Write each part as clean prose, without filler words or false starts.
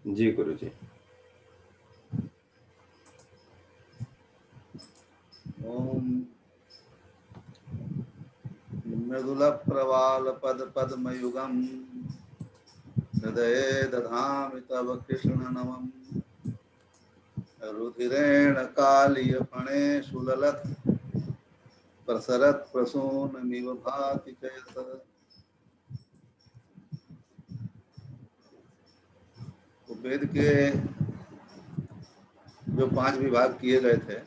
जी गुरु जी। ओम मृदुल प्रवाल पद पद्मयुगम हृदये दधामि तव कृष्ण नमः। रुधिरेण कालीय फणे सुललत प्रसरत प्रसूनमिव भाति चयत। तो वेद के जो 5 विभाग किए गए थे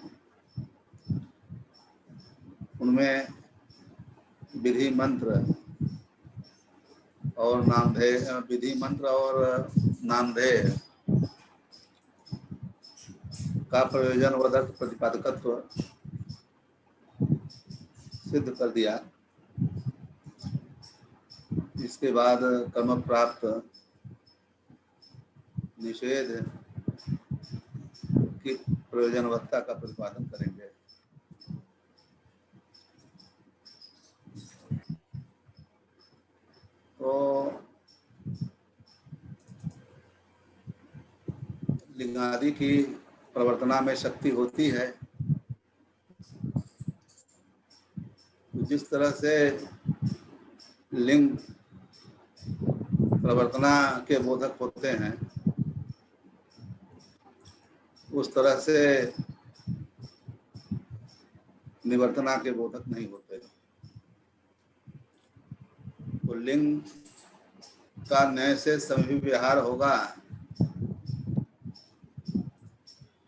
उनमें विधि मंत्र और नामधेय, विधि मंत्र और नामधेय का प्रयोजन वर्धक प्रतिपादकत्व सिद्ध कर दिया। इसके बाद कर्म प्राप्त निषेध की प्रयोजनवत्ता का प्रतिपादन करेंगे। तो लिंगादि की प्रवर्तना में शक्ति होती है, तो जिस तरह से लिंग प्रवर्तना के बोधक होते हैं उस तरह से निवर्तना के बोधक नहीं होते। तो लिंग का नए से समविव्यहार होगा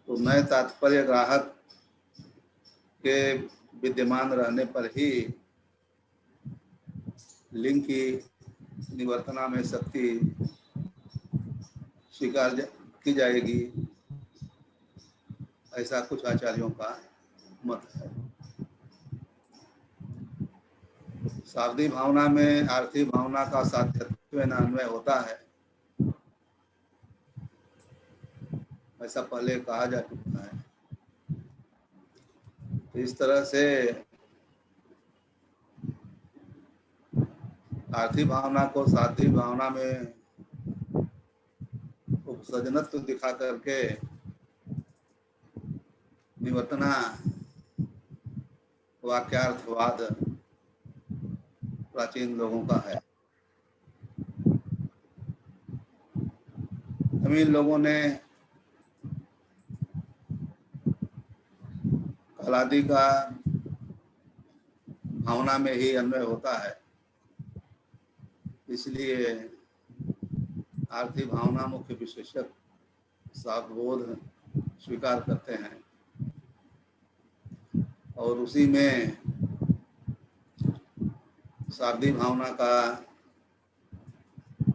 तो नए तात्पर्य ग्राहक के विद्यमान रहने पर ही लिंग की निवर्तना में शक्ति स्वीकार की जाएगी, ऐसा कुछ आचार्यों का मत है। शाब्दी भावना में आर्थी भावना का साध्यत्व अन्वय होता है, ऐसा पहले कहा जा चुका है। तो इस तरह से आर्थी भावना को साध्वी भावना में उपसर्जनत्व दिखा करके निवर्तना वाक्यार्थवाद प्राचीन लोगों का है। तमिल लोगों ने कालादि का भावना में ही अन्वय होता है, इसलिए आर्थी भावना मुख्य विशेषक साधबोध स्वीकार करते हैं और उसी में शाब्दी भावना का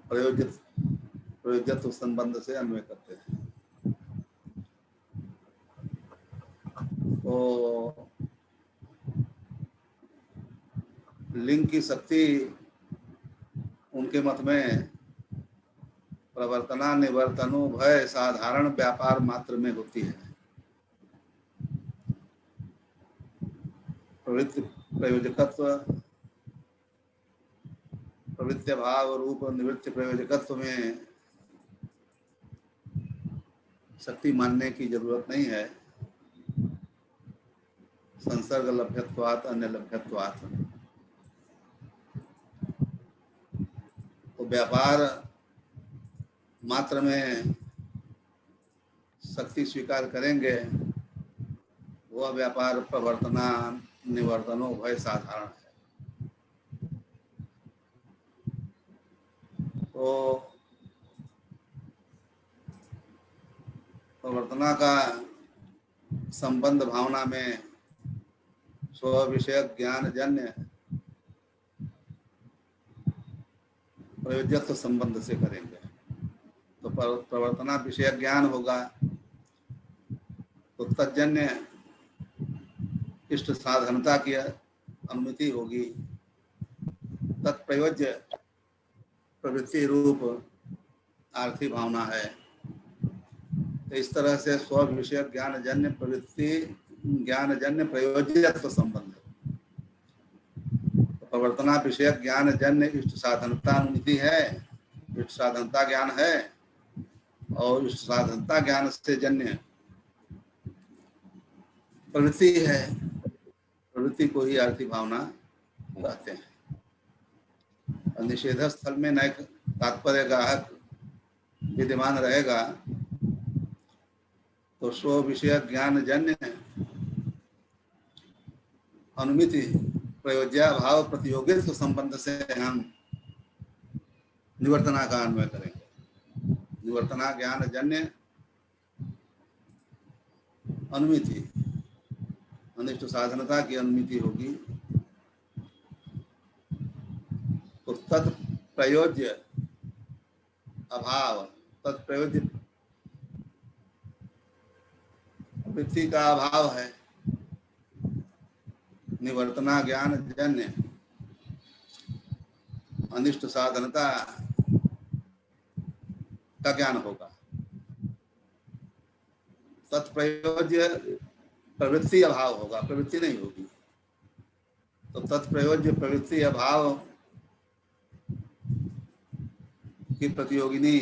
प्रयोज्यत्व संबंध से अन्वय करते हैं। तो लिंग की शक्ति उनके मत में प्रवर्तना निवर्तनोभय साधारण व्यापार मात्र में होती है। प्रवृत्ति प्रयोजकत्व, प्रवृत्ति भाव रूप निवृत्ति प्रयोजकत्व में शक्ति मानने की जरूरत नहीं है। संसर्ग लभ्यत्वात् अन्य लभ्यत्वात्, तो व्यापार मात्र में शक्ति स्वीकार करेंगे, वह व्यापार प्रवर्तना निवर्तनो भय साधारण है। तो प्रवर्तना का संबंध भावना में स्व विषयक ज्ञान जन्य प्रयोज्यत्व संबंध से करेंगे। तो प्रवर्तना विषयक ज्ञान होगा तो तज्जन्य इष्ट साधनता की अनुमति होगी। तत्प्रयोज्य प्रवृत्ति रूप आर्थी भावना है। तो इस तरह से स्व विषयक ज्ञान जन्य प्रवृत्ति ज्ञान जन्य प्रयोज्यत्व संबंध, तो प्रवर्तना विषयक ज्ञान जन्य इष्ट साधनता अनुमति है, इष्ट साधनता ज्ञान है और साधनता ज्ञान से जन्य प्रवृत्ति है, प्रवृत्ति को ही आरती भावना कहते हैं। और निषेध स्थल में नए तात्पर्य ग्राहक विद्यमान रहेगा तो स्व विषय ज्ञान जन्य अनुमिति प्रयोज्या भाव प्रतियोगित्व संबंध से हम निवर्तना का अन्वय करेंगे। निवर्तना ज्ञान जन्य अनुमिति, अनिष्ट साधनता की अनुमिति होगी तो तत्प्रयोज्य अभाव, तत्प्रयोज्य वृत्ति का अभाव है। निवर्तना ज्ञान जन्य अनिष्ट साधनता का ज्ञान होगा। तत्प्रयोज्य प्रवृत्ति अभाव होगा, प्रवृत्ति नहीं होगी। तो तत्प्रयोज्य प्रवृत्ति अभाव की प्रतियोगिनी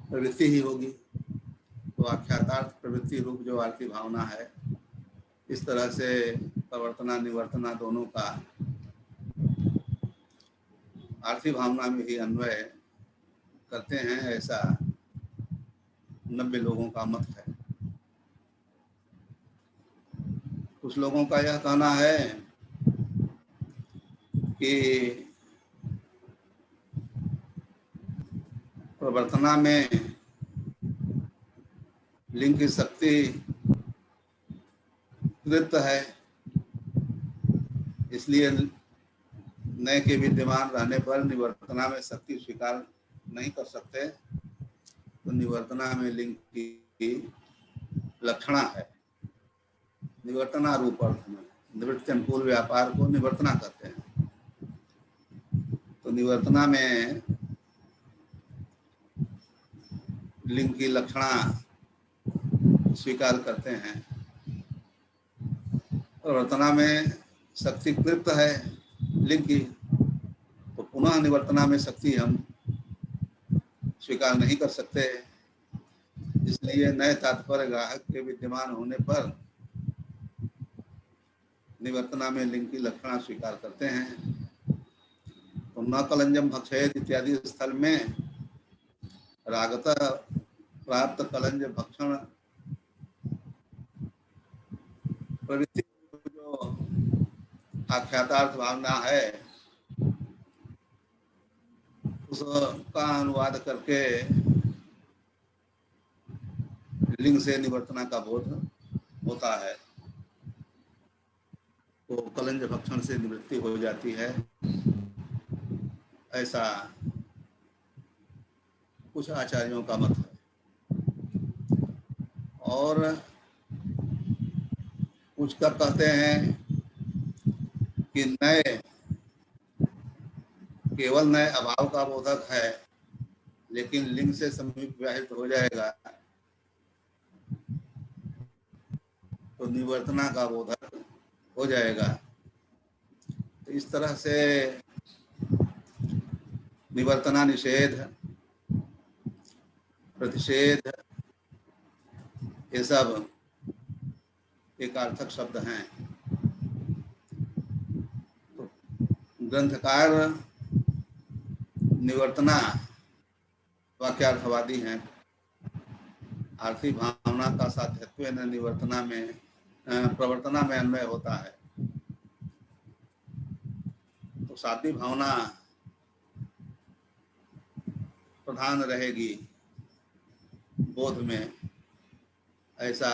प्रवृत्ति ही होगी। तो आख्यातार्थ प्रवृत्ति रूप जो आरती भावना है, इस तरह से प्रवर्तना निवर्तना दोनों का आरती भावना में ही अन्वय करते हैं, ऐसा 90 लोगों का मत है। कुछ लोगों का यह कहना है कि प्रवर्तना में लिंग की शक्ति कृत है, इसलिए नए के विद्यमान रहने पर निवर्तना में शक्ति स्वीकार नहीं कर सकते। तो निवर्तना में लिंग की लक्षणा है। निवर्तना रूप अर्थ में निवृत्ति अनुकूल व्यापार को निवर्तना कहते हैं। तो निवर्तना में लिंग की लक्षणा स्वीकार करते हैं। प्रवर्तना में शक्ति कृत है लिंग की, तो पुनः निवर्तना में शक्ति हम स्वीकार नहीं कर सकते। इसलिए नए तात्पर्य ग्राहक के विद्यमान होने पर निवर्तना में लिंग की लक्षणा स्वीकार करते हैं। तो न कलंजम भक्षयेत इत्यादि स्थल में रागतः प्राप्त कलंज भक्षण प्रवृत्ति जो आख्यातार्थ भावना है, उसका अनुवाद करके लिंग से निवर्तना का बोध होता है, तो कलंज भक्षण से निवृत्ति हो जाती है। ऐसा कुछ आचार्यों का मत है। और कुछ का कहते हैं कि नए केवल नए अभाव का बोधक है, लेकिन लिंग से समीप व्याहित हो जाएगा तो निवर्तना का बोधक हो जाएगा। तो इस तरह से निवर्तना निषेध प्रतिषेध ये सब एक अर्थक शब्द हैं। तो ग्रंथकार निवर्तना वाक्यार्थवादी हैं। आरती भावना का साध्यत्व न निवर्तना में प्रवर्तना में अन्वय होता है। तो साध्वी भावना प्रधान रहेगी बोध में, ऐसा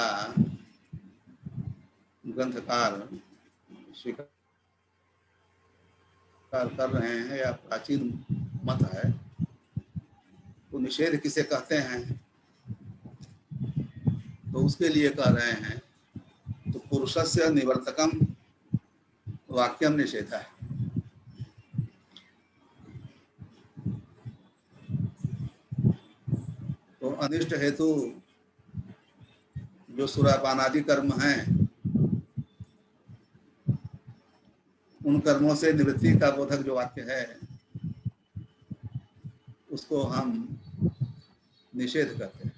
ग्रंथकार स्वीकार कर रहे हैं या प्राचीन मत है। तो निषेध किसे कहते हैं, तो उसके लिए कह रहे हैं तो पुरुषस्य निवर्तकम वाक्यम निषेध है। तो अनिष्ट हेतु जो सुरापानादि कर्म हैं, उन कर्मों से निवृत्ति का बोधक जो वाक्य है, उसको हम निषेध करते हैं।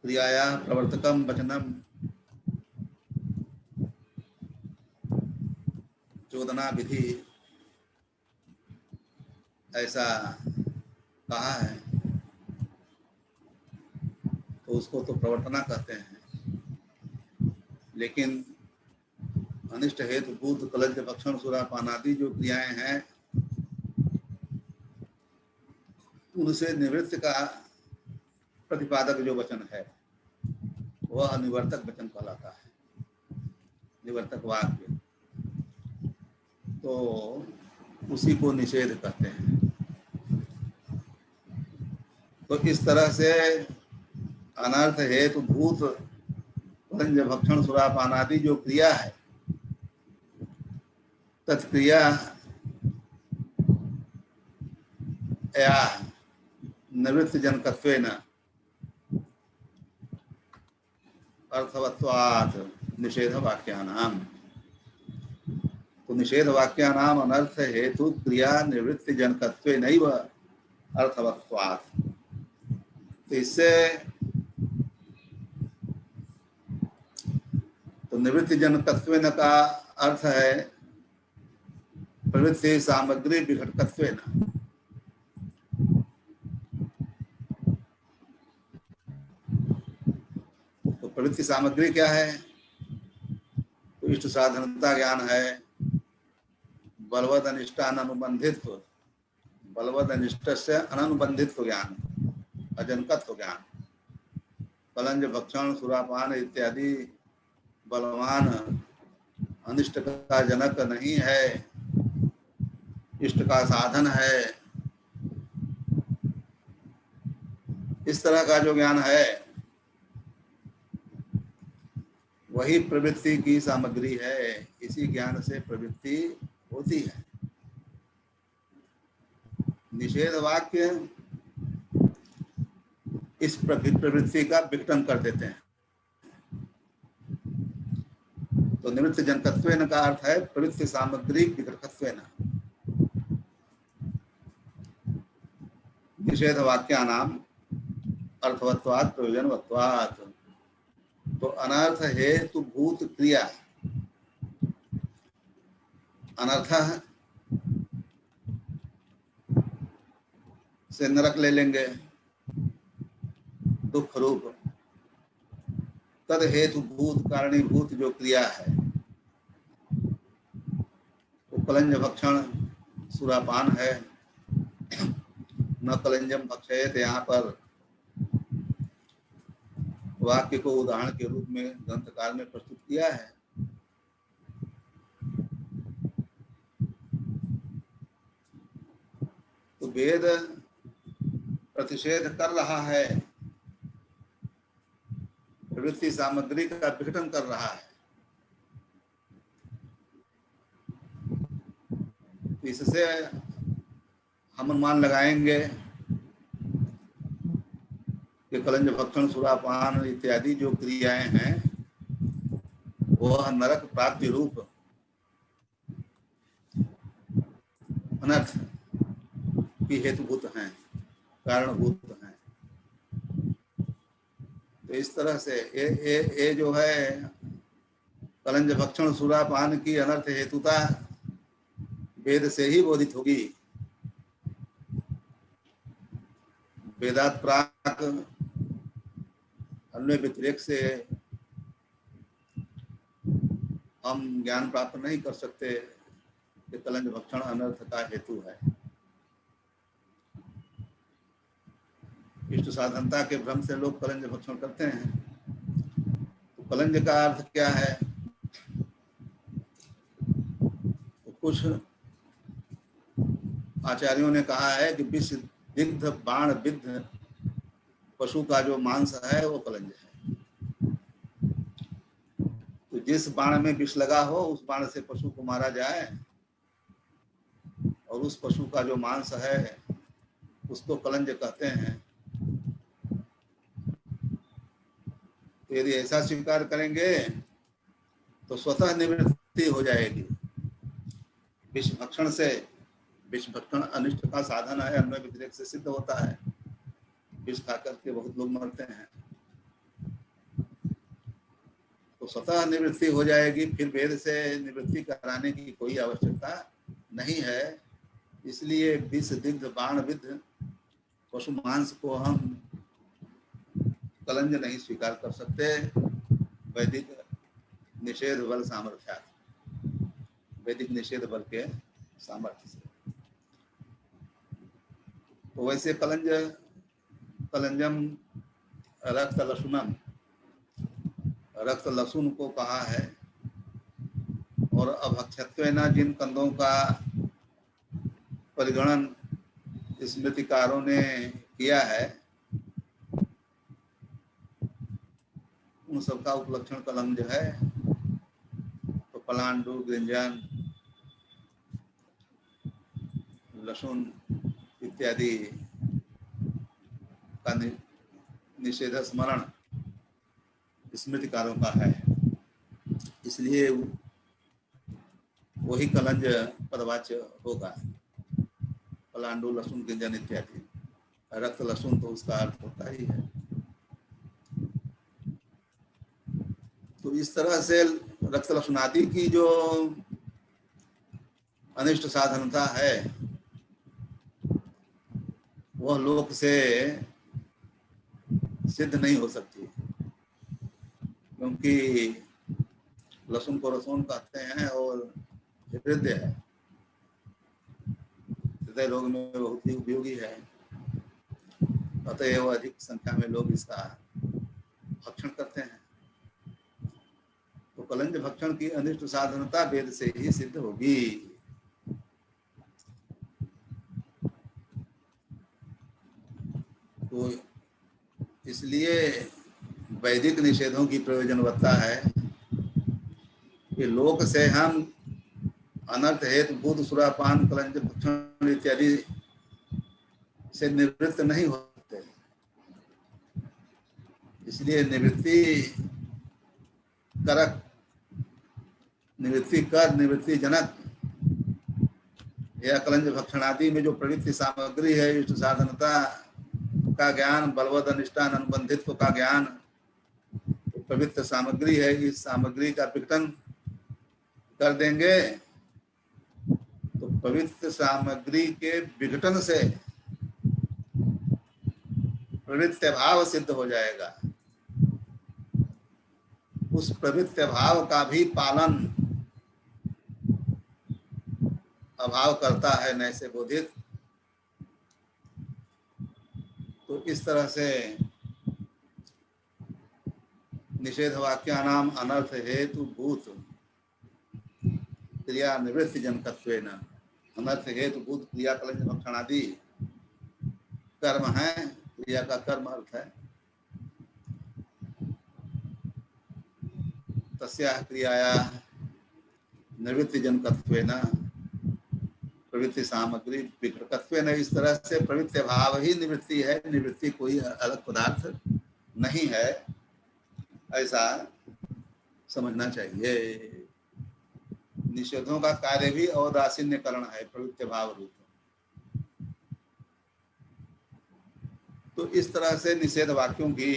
क्रियाया प्रवर्तकम वचनम चोदना विधि ऐसा कहा है, तो उसको तो प्रवर्तना कहते हैं। लेकिन अनिष्ट हेतु भूत कलंज भक्षण सुरापान आदि जो क्रियाएं हैं, उनसे निवृत्ति का प्रतिपादक जो वचन है वह निवर्तक वचन कहलाता है, निवर्तक वाक्य। तो उसी को निषेध कहते हैं। तो इस तरह से अनर्थ हेतु भूत कलंज भक्षण सुरापान आदि जो क्रिया है, तत्क्रिया या निवृत्ति जनकत्वेन अर्थवत्वात् निषेध वाक्यानाम। तो निषेध वाक्यानाम अनर्थ हेतु क्रिया निवृत्ति जनकत्वेनैव अर्थवत्वात्। तो इससे तो निवृत्ति जनकत्वेन का अर्थ है प्रवृत्ति सामग्री विघटकत्वेन। तो प्रवृत्ति सामग्री क्या है? तो इष्ट साधनता ज्ञान है, बलवद अनिष्टान अनुबंधित्व, बलवद अनिष्ट से अनुबंधित्व ज्ञान, अजनकत्व ज्ञान। कलंज भक्षण सुरापान इत्यादि बलवान अनिष्ट का जनक नहीं है, इष्ट का साधन है। इस तरह का जो ज्ञान है वही प्रवृत्ति की सामग्री है। इसी ज्ञान से प्रवृत्ति होती है। निषेध वाक्य इस प्रवृत्ति का विघटन कर देते हैं। तो निवृत्ति जनकत्वेन का अर्थ है प्रवृत्ति सामग्री विघटकत्वेन। निषेध वाक्यानाम अर्थवत्वात् प्रयोजनवत्वात्। तो अनर्थ हेतु भूत क्रिया, अनर्थ से नरक ले लेंगे, दुख रूप। तद हेतु भूत कारणीभूत जो क्रिया है वो कलंज भक्षण सुरापान है। न कलंजम भक्षयेत, यहाँ पर वाक्य को उदाहरण के रूप में ग्रंथकार ने प्रस्तुत किया है। तो वेद प्रतिषेध कर रहा है, प्रवृत्ति सामग्री का विघटन कर रहा है। इससे हम अनुमान लगाएंगे कि कलंज भक्षण सुरापान इत्यादि जो क्रियाएं हैं वह नरक प्राप्ति रूप अनर्थ की हेतुभूत हैं, कारणभूत हैं। तो इस तरह से ये जो है कलंज भक्षण सुरापान की अनर्थ हेतुता वेद से ही बोधित होगी। वेदात प्राक अन्य व्यतिरेक से हम ज्ञान प्राप्त नहीं कर सकते कि कलंज भक्षण अनर्थ का हेतु है। इष्ट साधनता के भ्रम से लोग कलंज भक्षण करते हैं। तो कलंज का अर्थ क्या है? तो कुछ आचार्यों ने कहा है कि विष दिग्ध बाण विद्ध पशु का जो मांस है वो कलंज है। तो जिस बाण में विष लगा हो उस बाण से पशु को मारा जाए और उस पशु का जो मांस है उसको कलंज कहते हैं। तो यदि ऐसा स्वीकार करेंगे तो स्वतः निवृत्ति हो जाएगी। विष भक्षण से विष भक्षण अनिष्ट का साधन है, अन्वय व्यतिरेक से सिद्ध होता है। विष खा करके बहुत लोग मरते हैं, तो स्वतः निवृत्ति हो जाएगी, फिर वेद से निवृत्ति कराने की कोई आवश्यकता नहीं है। इसलिए विष दिग्ध बाण विद्ध पशु मांस को हम कलंज नहीं स्वीकार कर सकते वैदिक निषेध बल सामर्थ्या, वैदिक निषेध बल के सामर्थ्य से। तो वैसे कलंजम रक्त लसुनम, रक्त लहसुन को कहा है, और अभक्षत्वेन जिन कंदों का परिगणन स्मृतिकारों ने किया है, उन सबका उपलक्षण कलंज है। तो पलांडु, गृंजन, लहसुन इत्यादि का निषेध स्मरण स्मृतिकारों का है, इसलिए वही कलंज पदवाच्य होगा। पलांडु, लहसुन, गृंजन इत्यादि। रक्त लहसुन तो उसका अर्थ होता ही है। तो इस तरह से रक्त लहसुन आदि की जो अनिष्ट साधनता है वह लोक से सिद्ध नहीं हो सकती, क्योंकि लहसुन को रसोन कहते हैं और हृदय है, हृदय रोग में बहुत ही उपयोगी है। अतएव अधिक संख्या में लोग इसका भक्षण करते हैं। तो कलंज भक्षण की अनिष्ट साधनता वेद से ही सिद्ध होगी। तो इसलिए वैदिक निषेधों की प्रयोजनवत्ता है कि लोक से हम अनर्थ हेतु बुध, सुरापान, कलंज भक्षण इत्यादि से निवृत्त नहीं होते। इसलिए निवृत्ति करक, निवृत्ति कर, निवृत्ति जनक या कलंज भक्षण आदि में जो प्रवृत्ति सामग्री है, इष्ट साधनता का ज्ञान, बलवद अनुष्ठान अनुबंधित्व का ज्ञान, पवित्र सामग्री है। इस सामग्री का विघटन कर देंगे तो पवित्र सामग्री के विघटन से प्रवृत्ति भाव सिद्ध हो जाएगा। उस प्रवृत्ति भाव का भी पालन अभाव करता है नैसे बोधित। तो इस तरह से निषेध वाक्यानाम अनर्थ हेतु भूत क्रिया निवृत्ति जनकत्वेन, अनर्थ हेतु भूत क्रिया कलंज भक्षण आदि कर्म है, क्रिया का कर्म अर्थ है। तस्याः क्रियाया निवृत्ति जनकत्वेन प्रवृत्ति सामग्री विघटकत्वेन, इस तरह से प्रवृत्ति भाव ही निवृत्ति है, निवृत्ति कोई अलग पदार्थ नहीं है, ऐसा समझना चाहिए। निषेधों का कार्य भी औदासीन्यकरण है, प्रवृत्ति भाव रूप। तो इस तरह से निषेध वाक्यों की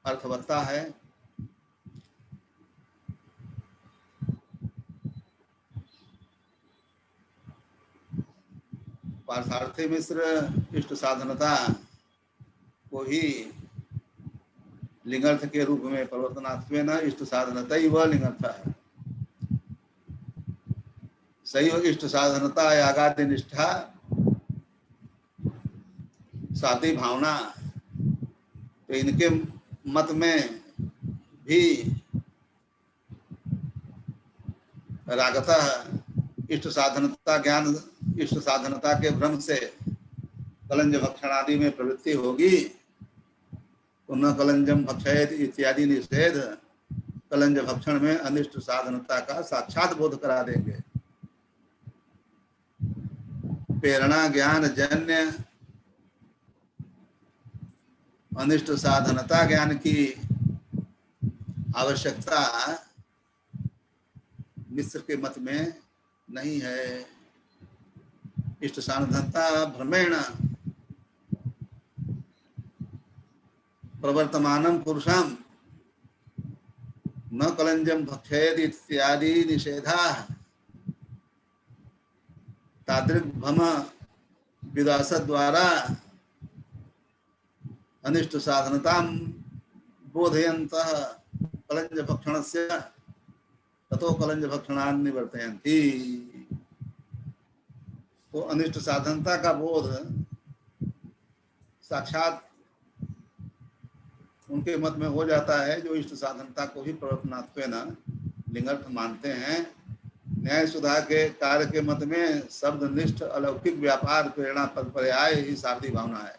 अर्थवत्ता है। पार्थार्थी मिश्र इष्ट साधनता को ही लिंगार्थ के रूप में परिवर्तनात्वेन इष्ट साधनता ही वह लिंगार्थ है। सही इष्ट साधनता यागादि निष्ठा साधी भावना, तो इनके मत में भी रागतः इष्ट साधनता ज्ञान, इष्ट साधनता के भ्रम से कलंज भक्षण आदि में प्रवृत्ति होगी। तो न कलंजम भक्षयेत इत्यादि निषेध कलंज भक्षण में अनिष्ट साधनता का साक्षात बोध करा देंगे। प्रेरणा ज्ञान जन्य अनिष्ट साधनता ज्ञान की आवश्यकता मिश्र के मत में नहीं है। इष्ट साधनता भ्रमेण प्रवर्तमानं पुरुषं न कलंजम भक्षेद इत्यादि निषेधा तादृक् भ्रम विदास द्वारा अनिष्ट साधनतां बोधयन्तः कलंज भक्षणस्य ततो कलंज भक्षणान् निवर्तयन्ति। तो अनिष्ट साधनता का बोध साक्षात उनके मत में हो जाता है जो इष्ट साधनता को ही प्रवर्तनात्वेन लिंगर्थ मानते हैं। न्याय सुधा के कार्य के मत में शब्दनिष्ठ अलौकिक व्यापार प्रेरणा पर पर्याय ही शाब्दिक भावना है।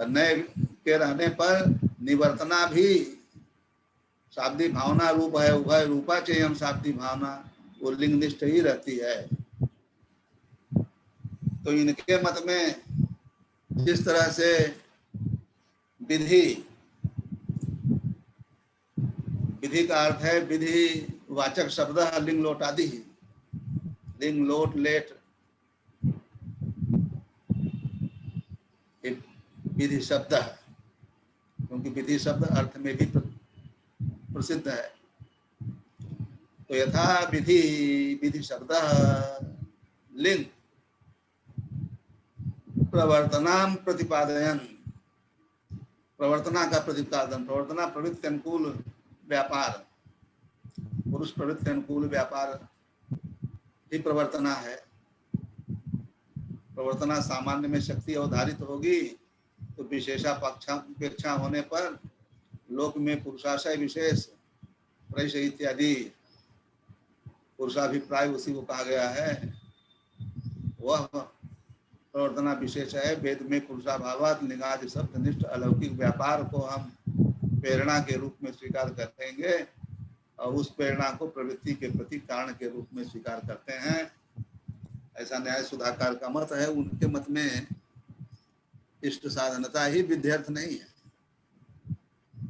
नए के रहने पर निवर्तना भी शाब्दिक भावना रूप है। उभय रूपा चेयम शाब्दिक भावना वो लिंगनिष्ठ ही रहती है। तो इनके मत में जिस तरह से विधि, विधि का अर्थ है विधि वाचक शब्द लिंग लोट आदि, लिंग लोट लेट विधि शब्द है, क्योंकि विधि शब्द अर्थ में भी प्रसिद्ध है। तो यथा विधि, विधि शब्द लिंग प्रवर्तनाम प्रतिपादयन, प्रवर्तना का प्रतिपादन, प्रवर्तना प्रवृत्ति अनुकूल व्यापार, पुरुष प्रवृत्ति अनुकूल व्यापार ही प्रवर्तना है। प्रवर्तना सामान्य में शक्ति अवधारित होगी तो विशेषापेक्षा होने पर लोक में पुरुषाशय विशेष प्रवेश इत्यादि पुरुषाभिप्राय उसी को कहा गया है, वह प्रवर्तना विशेष है। वेद में पुरुषाभावात लिंगादि शब्दनिष्ठ अलौकिक व्यापार को हम प्रेरणा के रूप में स्वीकार करेंगे और उस प्रेरणा को प्रवृत्ति के प्रति कारण के रूप में स्वीकार करते हैं। ऐसा न्याय सुधाकार का मत है। उनके मत में इष्ट साधनता ही विध्यर्थ नहीं है,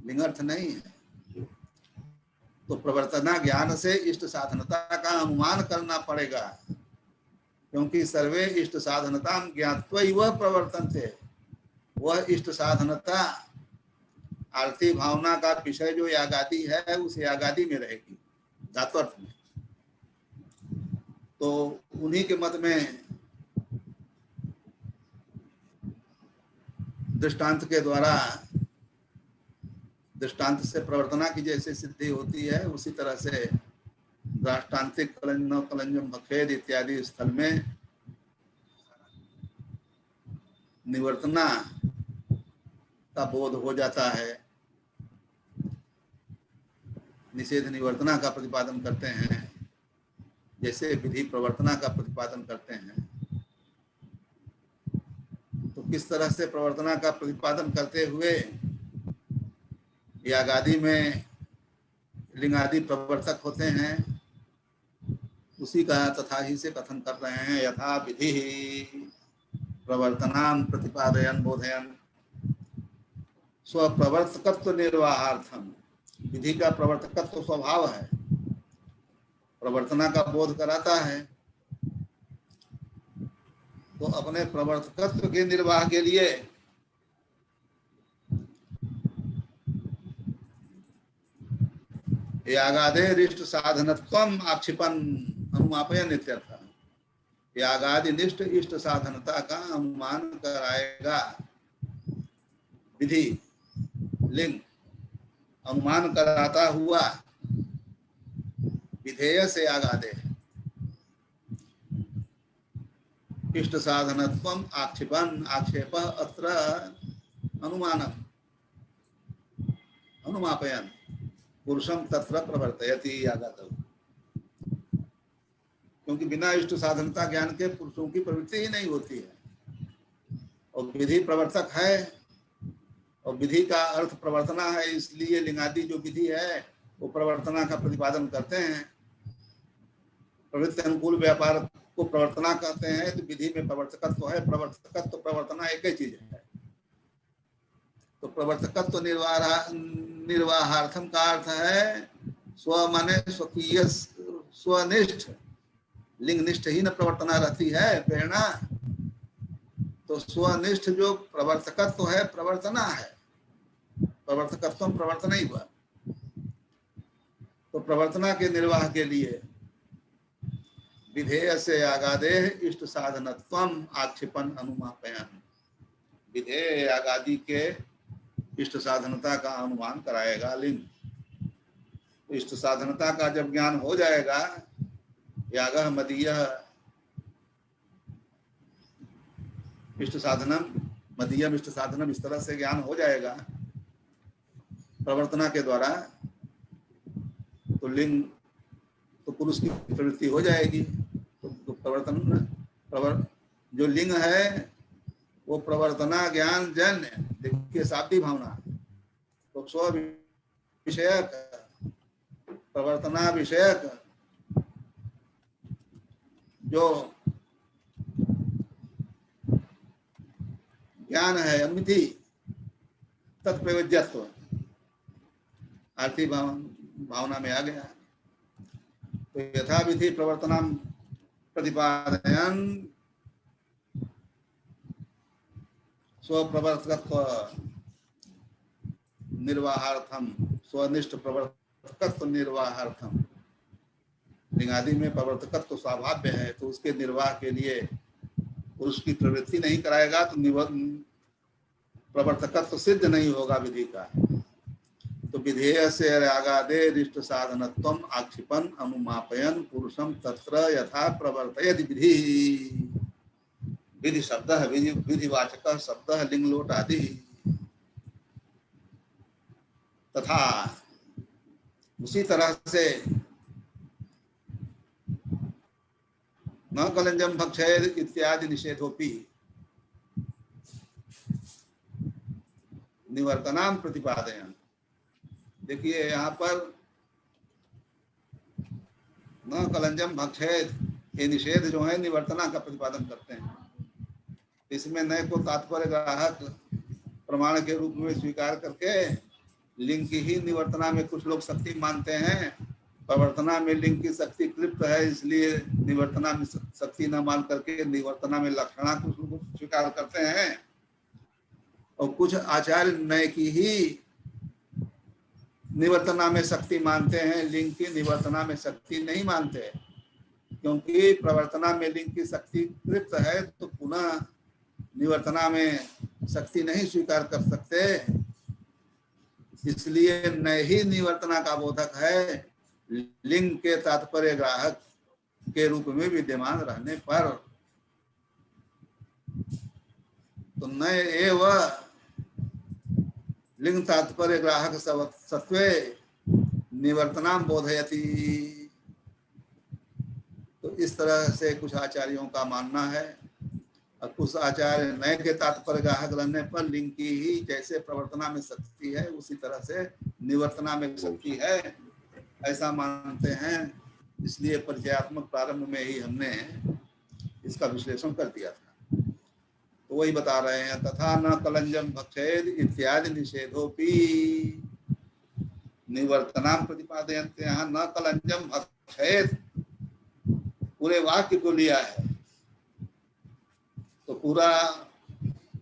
लिंगर्थ नहीं है। तो प्रवर्तना ज्ञान से इष्ट साधनता का अनुमान करना पड़ेगा, क्योंकि सर्वे इष्ट साधनता ज्ञात्वा वह प्रवर्तन थे। वह इष्ट साधनता आर्थिक भावना का विषय जो यागादि है उस यागादि में रहेगी, धात्वर्थ में। तो उन्हीं के मत में दृष्टांत के द्वारा, दृष्टांत से प्रवर्तना की जैसे सिद्धि होती है उसी तरह से दृष्टांतिक कलंजम भखेद इत्यादि स्थल में निवर्तना का बोध हो जाता है। निषेध निवर्तना का प्रतिपादन करते हैं, जैसे विधि प्रवर्तना का प्रतिपादन करते हैं। तो किस तरह से प्रवर्तना का प्रतिपादन करते हुए यागादि में लिंगादि प्रवर्तक होते हैं, उसी का तथा ही से कथन कर रहे हैं। यथा विधि प्रवर्तनाम प्रतिपादयन बोधयन स्वप्रवर्तकत्व निर्वाहार्थम। विधि का प्रवर्तकत्व स्वभाव है, प्रवर्तना का बोध कराता है। तो अपने प्रवर्तकत्व के निर्वाह के लिए यागादेरिष्ट साधनत्वम आक्षिपन अनुमापयन इत्यर्थ। यागादि निष्ठ इष्ट साधनता का अनुमान कराएगा। विधि लिंग अनुमान कराता हुआ विधेय से यागादे इष्ट साधनत्वम आक्षिपन, आक्षेप अत्र अनुमानम अनुमापयन पुरुषम तत्र प्रवर्तयति यागादौ। क्योंकि बिना इष्ट साधनता ज्ञान के पुरुषों की प्रवृत्ति ही नहीं होती है। और विधि प्रवर्तक है और विधि का अर्थ प्रवर्तना है, इसलिए लिंगादि जो विधि है वो प्रवर्तना का प्रतिपादन करते हैं। प्रवृत्ति अनुकूल व्यापार को प्रवर्तना कहते हैं। तो विधि में प्रवर्तकत्व है, प्रवर्तकत्व प्रवर्तना एक ही चीज है। तो प्रवर्तकत्व निर्वाहार्थम का अर्थ है स्व माने स्वकीय स्वनिष्ठ लिंग निष्ठ ही न प्रवर्तना रहती है प्रेरणा, तो स्वनिष्ठ जो प्रवर्तकत्व है प्रवर्तना है, प्रवर्तकत्व प्रवर्तना ही हुआ। तो प्रवर्तना के निर्वाह के लिए विधेय से आगादे इष्ट साधनत्वम आक्षेपण अनुमापयन, विधेय आगादि के इष्ट साधनता का अनुमान कराएगा लिंग। तो इष्ट साधनता का जब ज्ञान हो जाएगा, यागः मदीयः इष्ट साधनम मदीयम इष्ट साधनम, इस तरह से ज्ञान हो जाएगा प्रवर्तना के द्वारा, तो लिंग तो पुरुष की प्रवृत्ति हो जाएगी। तो प्रवर्तन जो लिंग है वो प्रवर्तना ज्ञान जन्य, देखिए शाब्दिक भावना, तो स्व विषयक प्रवर्तना विषयक जो ज्ञान है अमिति तत्प्रयोज्यत्व आर्थिक भावना में आ गया। तो यथाविधि प्रवर्तनम प्रतिपादयन स्वप्रवर्तकत्व निर्वाहार्थम, स्वनिष्ठ प्रवर्तकत्व निर्वाहार्थम, लिंगादि में प्रवर्तकत्व स्वाभाव्य है, तो उसके निर्वाह के लिए पुरुष की प्रवृत्ति नहीं कराएगा तो प्रवर्तकत्व सिद्ध नहीं होगा विधि का। तो विधेय से आगादे इष्ट साधनत्वम आक्षिपन अनुमापयन पुरुषम तत्र यथा प्रवर्तयति विधि, विधि शब्द है विधिवाचक शब्द है लिंग लोट आदि। तथा उसी तरह से न कलंजम भक्षेद इत्यादि निषेधोपि निवर्तनाम प्रतिपादयन। देखिए यहाँ पर न कलंजम भक्षेद, ये निषेध जो है निवर्तना का प्रतिपादन करते हैं। इसमें नए को तात्पर्य ग्राहक प्रमाण के रूप में स्वीकार करके लिंग की ही निवर्तना में कुछ लोग शक्ति मानते हैं, प्रवर्तना में लिंग की शक्ति क्लिप्त है इसलिए निवर्तना में शक्ति न मान करके निवर्तना में लक्षणा कुछ लोग स्वीकार करते हैं। और कुछ आचार्य नए की ही निवर्तना में शक्ति मानते हैं, लिंग की निवर्तना में शक्ति नहीं मानते, क्योंकि प्रवर्तना में लिंग की शक्ति क्लिप्त है तो पुनः निवर्तना में शक्ति नहीं स्वीकार कर सकते। इसलिए न ही निवर्तना का बोधक है, लिंग के तात्पर्य ग्राहक के रूप में विद्यमान रहने पर। तो न एव लिंग तात्पर्य ग्राहक सत्वे निवर्तनाम बोधयति। तो इस तरह से कुछ आचार्यों का मानना है। और कुछ आचार्य नए के तात्पर्य ग्राहक रहने पर लिंग की ही जैसे प्रवर्तना में शक्ति है उसी तरह से निवर्तना में शक्ति है, ऐसा मानते हैं। इसलिए परिचयात्मक प्रारंभ में ही हमने इसका विश्लेषण कर दिया था। तो वही बता रहे हैं, तथा न कलंजम भक्षेद इत्यादि निषेधोपि निवर्तनाम प्रतिपादयन्ते। यहाँ न कलंजम भक्षेद पूरे वाक्य को लिया है, तो पूरा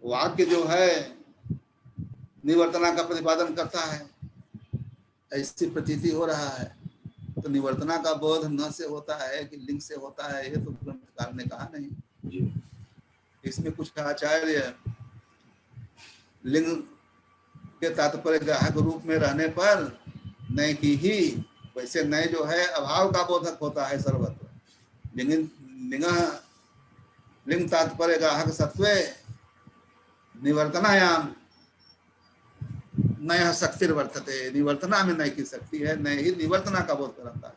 वाक्य जो है निवर्तना का प्रतिपादन करता है, ऐसी प्रतीति हो रहा है। तो निवर्तना का बोध न से होता है कि लिंग से होता है, ये तो ग्रंथकार ने कहा नहीं जी। इसमें कुछ आचार्य लिंग के तात्पर्य ग्राहक रूप में रहने पर नए की ही, वैसे नए जो है अभाव का बोधक होता है सर्वत्र। लिंग तात्पर्य ग्राहक सत्वे निवर्तनायाम नया शक्ति वर्तते, निवर्तना में नए की शक्ति है, नए ही निवर्तना का बोध कराता है।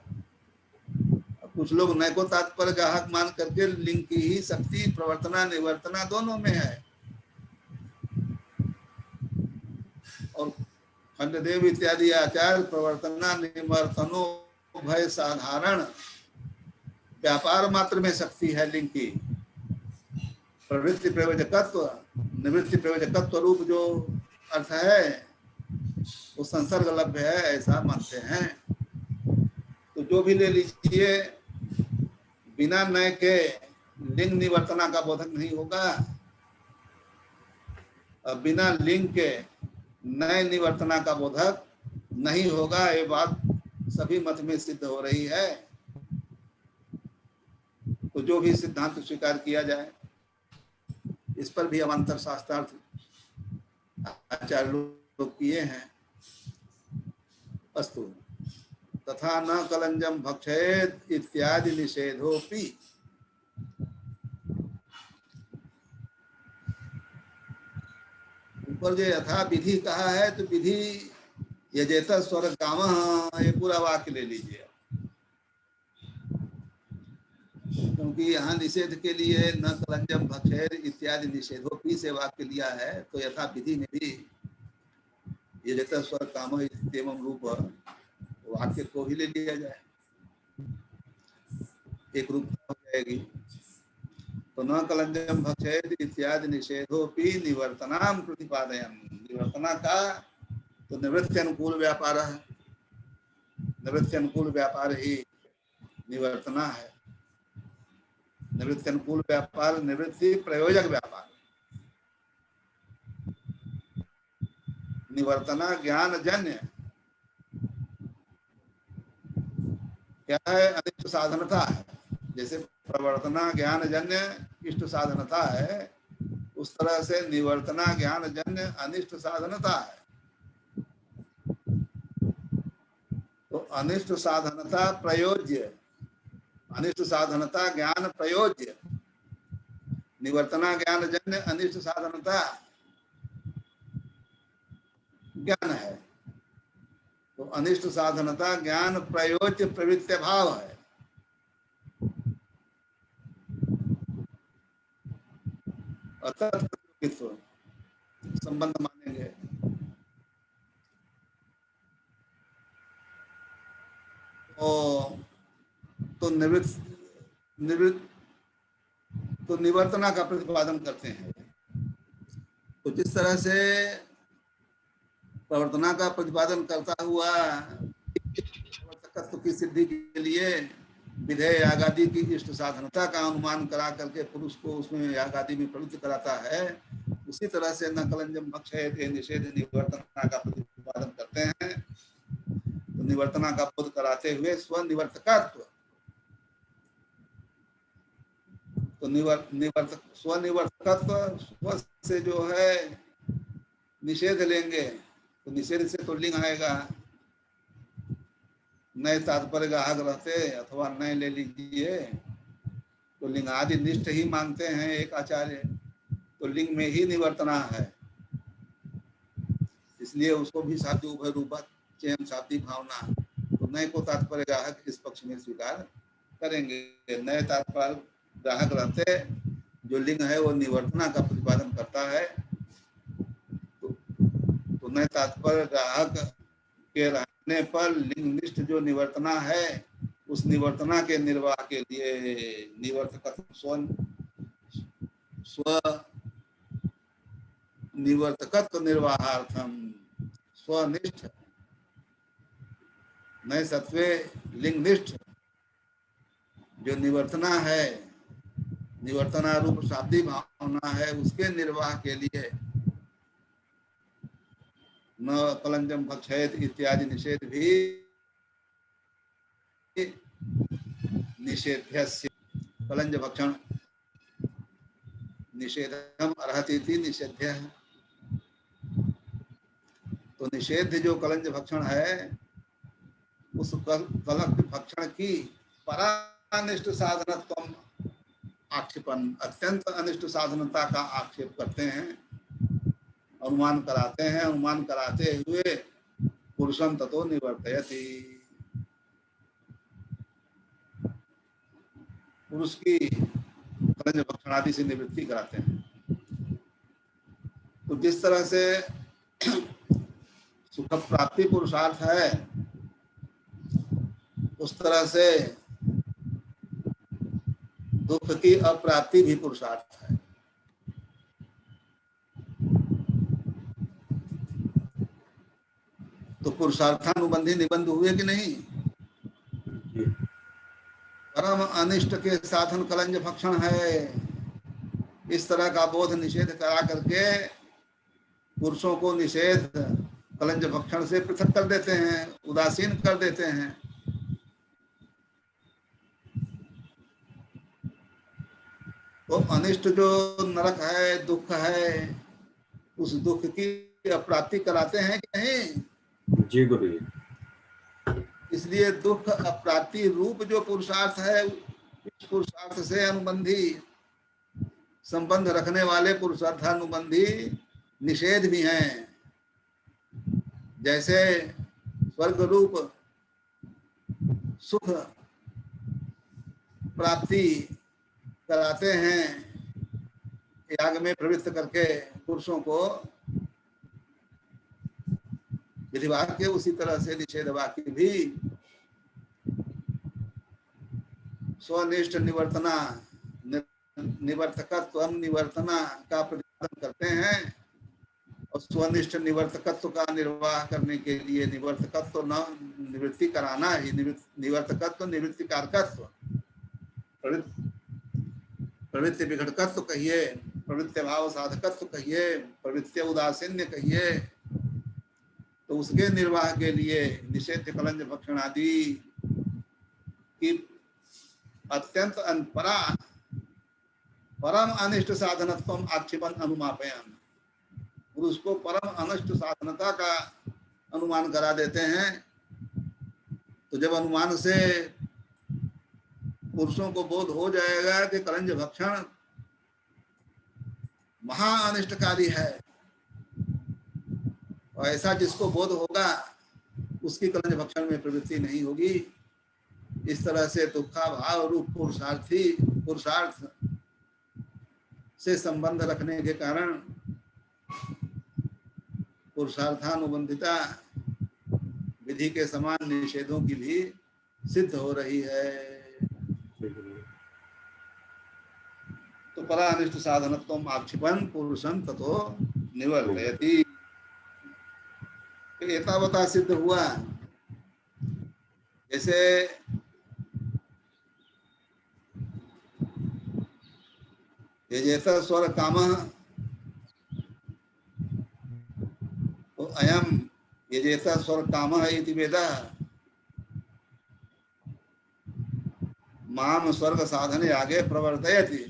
कुछ लोग नए को तात्पर्य ग्राहक मान करके लिंग की ही शक्ति प्रवर्तना निवर्तना दोनों में है। और खंडदेव इत्यादि आचार्य प्रवर्तना निवर्तनो भय साधारण व्यापार मात्र में शक्ति है लिंग की। प्रवृत्ति प्रयोजकत्व निवृत्ति प्रयोजकत्व रूप जो अर्थ है वो संसर्ग लभ्य है, ऐसा मानते हैं। तो जो भी ले लीजिए, बिना नय के लिंग निवर्तना का बोधक नहीं होगा, और बिना लिंग के नय निवर्तना का बोधक नहीं होगा। ये बात सभी मत में सिद्ध हो रही है। तो जो भी सिद्धांत स्वीकार किया जाए, इस पर भी अवान्तर शास्त्रार्थ आचार्य लोग किए हैं। अस्तु। तथा न कलंजम भक्षेत इत्यादि निषेधोपि। ऊपर जो यथा विधि कहा है, तो विधि यजेत स्वर्ग काम, ये पूरा वाक्य ले लीजिए, क्योंकि यहाँ निषेध के लिए न कलंजम भक्षेत इत्यादि निषेधोपि से वाक्य लिया है, तो यथा विधि में भी यजेत स्वर्ग काम एवं रूप वाक्य को भी ले लिया जाए, एक रूप हो जाएगी। तो न कलंजम भक्षेत इत्यादि निषेधोपि निवर्तनाम प्रतिपादयन्। निवर्तना का तो निवृत्ति अनुकूल व्यापार है, निवृत्ति अनुकूल व्यापार ही निवर्तना है। निवृत्ति अनुकूल व्यापार निवृत्ति प्रयोजक व्यापार। निवर्तना ज्ञान जन्य क्या है? अनिष्ट साधनता है। जैसे प्रवर्तना ज्ञान जन्य इष्ट साधनता है, उस तरह से निवर्तना ज्ञान जन्य अनिष्ट साधनता है। तो अनिष्ट साधनता प्रयोज्य, अनिष्ट साधनता ज्ञान प्रयोज्य, निवर्तना ज्ञान जन्य अनिष्ट साधनता ज्ञान है। तो अनिष्ट साधनता ज्ञान प्रयोज्य प्रवृत्ति भाव है। अतः संबंध मानेंगे। तो निवर्तना का प्रतिपादन करते हैं। तो जिस तरह से प्रवर्तना का प्रतिपादन करता हुआ तत्व की सिद्धि के लिए विधेय यागादि की इष्ट साधनता का अनुमान करा करके पुरुष को उसमें यागादि में प्रवृत्त कराता है, उसी तरह से न कलंजम भक्षेत निषेध निवर्तना का प्रतिपादन करते हैं। तो निवर्तना का बोध कराते हुए स्वनिवर्तकत्व, तो स्वनिवर्तकत्व स्व से जो है निषेध लेंगे, तो निषेध से तो लिंग आएगा। नए तात्पर्य ग्राहक रहते अथवा नए ले लीजिए, तो लिंग आदि निष्ठ ही मानते हैं एक आचार्य, तो लिंग में ही निवर्तना है, इसलिए उसको भी शाब्दी उभय रूपक चयन शाब्दी भावना, तो नए को तात्पर्य ग्राहक इस पक्ष में स्वीकार करेंगे। नए तात्पर्य ग्राहक रहते जो लिंग है वो निवर्तना का प्रतिपादन करता है, तो नए तात्पर्य ग्राहक के रहने पर लिंगनिष्ठ जो निवर्तना है, उस निवर्तना के निर्वाह के लिए निवर्तकत्व स्व निवर्तकत्व निर्वाहार्थम स्वनिष्ठ नए सत्वे लिंगनिष्ठ जो निवर्तना है, निवर्तना रूप शाब्दी भावना है, उसके निर्वाह के लिए न कलंजम भक्षेत इत्यादि निषेध भी निषेध्यस्य कलंज भक्षण निषेधम अर्हति इति निषेध्य। तो निषेध जो कलंज भक्षण है, उस कलंज भक्षण की परानिष्ठ साधनत्व आक्षेपन, अत्यंत अनिष्ट साधनता का आक्षेप करते हैं, अनुमान कराते हैं। अनुमान कराते हुए पुरुषम ततो निवर्तयति, पुरुष की कलंज भक्षणादि से निवृत्ति कराते हैं। तो जिस तरह से सुख प्राप्ति पुरुषार्थ है, उस तरह से दुख की अप्राप्ति भी पुरुषार्थ है। तो पुरुषार्थानुबंधी निबंध हुए कि नहीं? परम अनिष्ट के साधन कलंज भक्षण है। इस तरह का बोध निषेध करा करके पुरुषों को निषेध कलंज भक्षण से पृथक कर देते हैं, उदासीन कर देते हैं। तो अनिष्ट जो नरक है, दुख है, उस दुख की अप्राप्ति कराते हैं कि नहीं? जी गुरु जी। इसलिए दुख अप्राप्ति रूप जो पुरुषार्थ है, इस पुरुषार्थ से अनुबंधी संबंध रखने वाले पुरुषार्थानुबंधी निषेध भी हैं। जैसे स्वर्ग रूप सुख प्राप्ति कराते हैं याग में प्रवृत्त करके पुरुषों को विधिवाक्य के, उसी तरह से निषेध वाक्य भी स्वनिष्ठ निवर्तना निवर्तकत्व निवर्तना का प्रतिपादन करते हैं और स्वनिष्ठ निवर्तकत्व का निर्वाह करने के लिए निवर्तकत्व न निवृत्ति कराना ही निवर्तकत्व निवृत्ति कारकत्व, प्रवृत्ति विघटकत्व कहिए, प्रवृत्ति भाव साधकत्व कहिए, प्रवृत्ति उदासीन्य कहिए, तो उसके निर्वाह के लिए निषेध कलंज भक्षण आदि की अत्यंत अनपरा परम अनिष्ट साधनत्व आक्षेपण अनुमापयन, पुरुष को परम अनिष्ट साधनता का अनुमान करा देते हैं। तो जब अनुमान से पुरुषों को बोध हो जाएगा कि कलंज भक्षण महा अनिष्टकारी है, और ऐसा जिसको बोध होगा उसकी कलंज भक्षण में प्रवृत्ति नहीं होगी। इस तरह से दुखा भाव रूप पुरुषार्थ से संबंध रखने के कारण पुरुषार्थानुबंधिता विधि के समान निषेधों की भी सिद्ध हो रही है। तो परा अनिष्ट साधनत्वम आक्षिपन पुरुषं ततो निवर्तयति, एतावता सिद्ध हुआ। जैसे ये जैसा स्वर काम तो अयम ये जैसा स्वर काम है इति वेदा माम स्वर्ग साधने आगे प्रवर्तयति,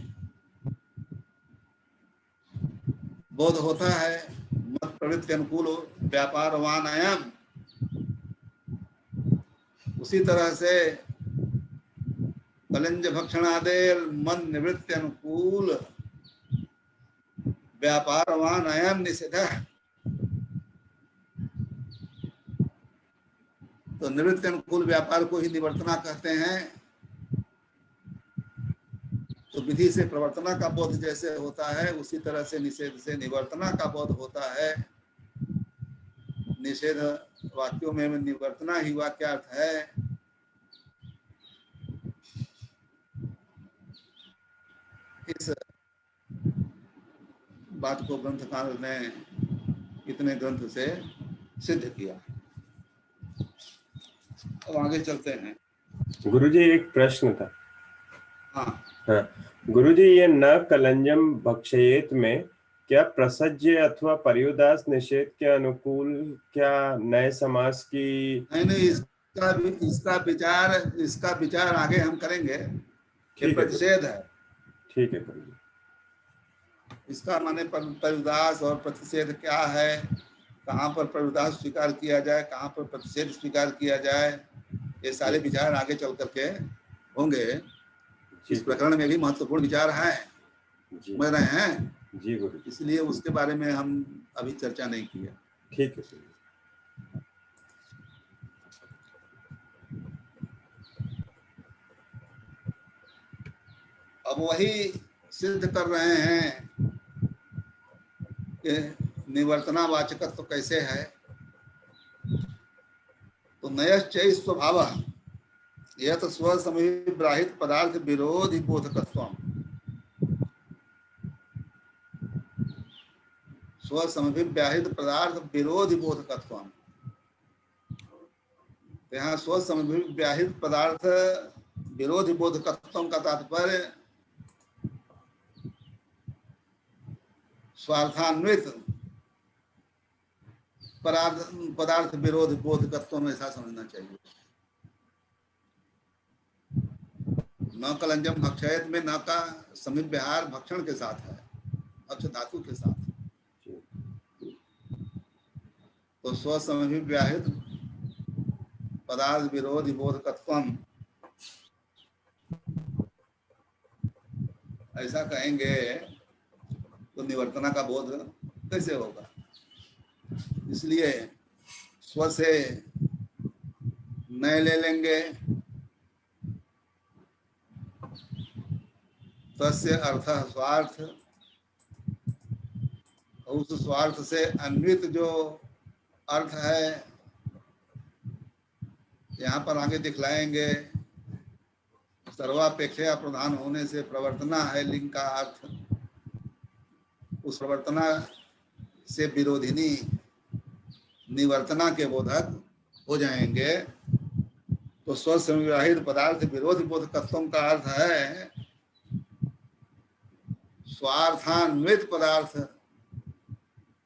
बोध होता है मत प्रवृत्ति अनुकूल व्यापारवान अयम। उसी तरह से कलंज भक्षणादेर मन निवृत्ति अनुकूल व्यापारवान अयम निषेध। तो निवृत्ति अनुकूल व्यापार को ही निवर्तना कहते हैं। तो विधि से प्रवर्तना का बोध जैसे होता है, उसी तरह से निषेध से निवर्तना का बोध होता है। निषेध वाक्यों में निवर्तना ही वाक्यार्थ है। इस बात को ग्रंथकार ने इतने ग्रंथ से सिद्ध किया। अब आगे चलते हैं। गुरुजी एक प्रश्न था। हाँ गुरुजी, ये न कलंजम भक्षयेत में क्या प्रसज्य अथवा पर्युदास निषेध के अनुकूल क्या नए समास की? नहीं, इसका विचार आगे हम करेंगे। ये प्रतिषेध है। ठीक है गुरुजी। इसका माने पर्युदास और प्रतिषेध क्या है, कहाँ पर पर्युदास स्वीकार किया जाए, कहाँ पर प्रतिषेध स्वीकार किया जाए, ये सारे विचार आगे चल करके होंगे। इस प्रकरण में भी महत्वपूर्ण विचार है, समझ रहे हैं जी गुरु। इसलिए उसके बारे में हम अभी चर्चा नहीं किया। ठीक है। अब वही सिद्ध कर रहे हैं कि निवर्तना वाचकत्व तो कैसे है। तो नयश्चै स्वभाव यत स्वसमभिब्राहित पदार्थ विरोधी बोधकत्वम, स्वसमभिब्राहित पदार्थ विरोधी बोधकत्वम। यहाँ स्वसमभिब्राहित पदार्थ विरोधी बोधकत्व का तात्पर्य स्वार्थान्वित पदार्थ विरोध बोधकत्व में ऐसा समझना चाहिए। न कलंजम भक्षयत में न का समीप विहार भक्षण के साथ है, अक्ष धातु के साथ। तो स्व समीप व्याहित पदार्थ विरोधी बोधकत्वम ऐसा कहेंगे तो निवर्तना का बोध कैसे होगा? इसलिए स्व से नए ले लेंगे, तस्य अर्थ स्वार्थ, उस स्वार्थ से अन्वित जो अर्थ है यहाँ पर आगे दिखलाएंगे। सर्वापेक्षा प्रधान होने से प्रवर्तना है लिंग का अर्थ। उस प्रवर्तना से विरोधिनी निवर्तना के बोधक हो जाएंगे। तो स्वसंविवाहित पदार्थ विरोधी बोधकत्व का अर्थ है स्वार्थान्वित पदार्थ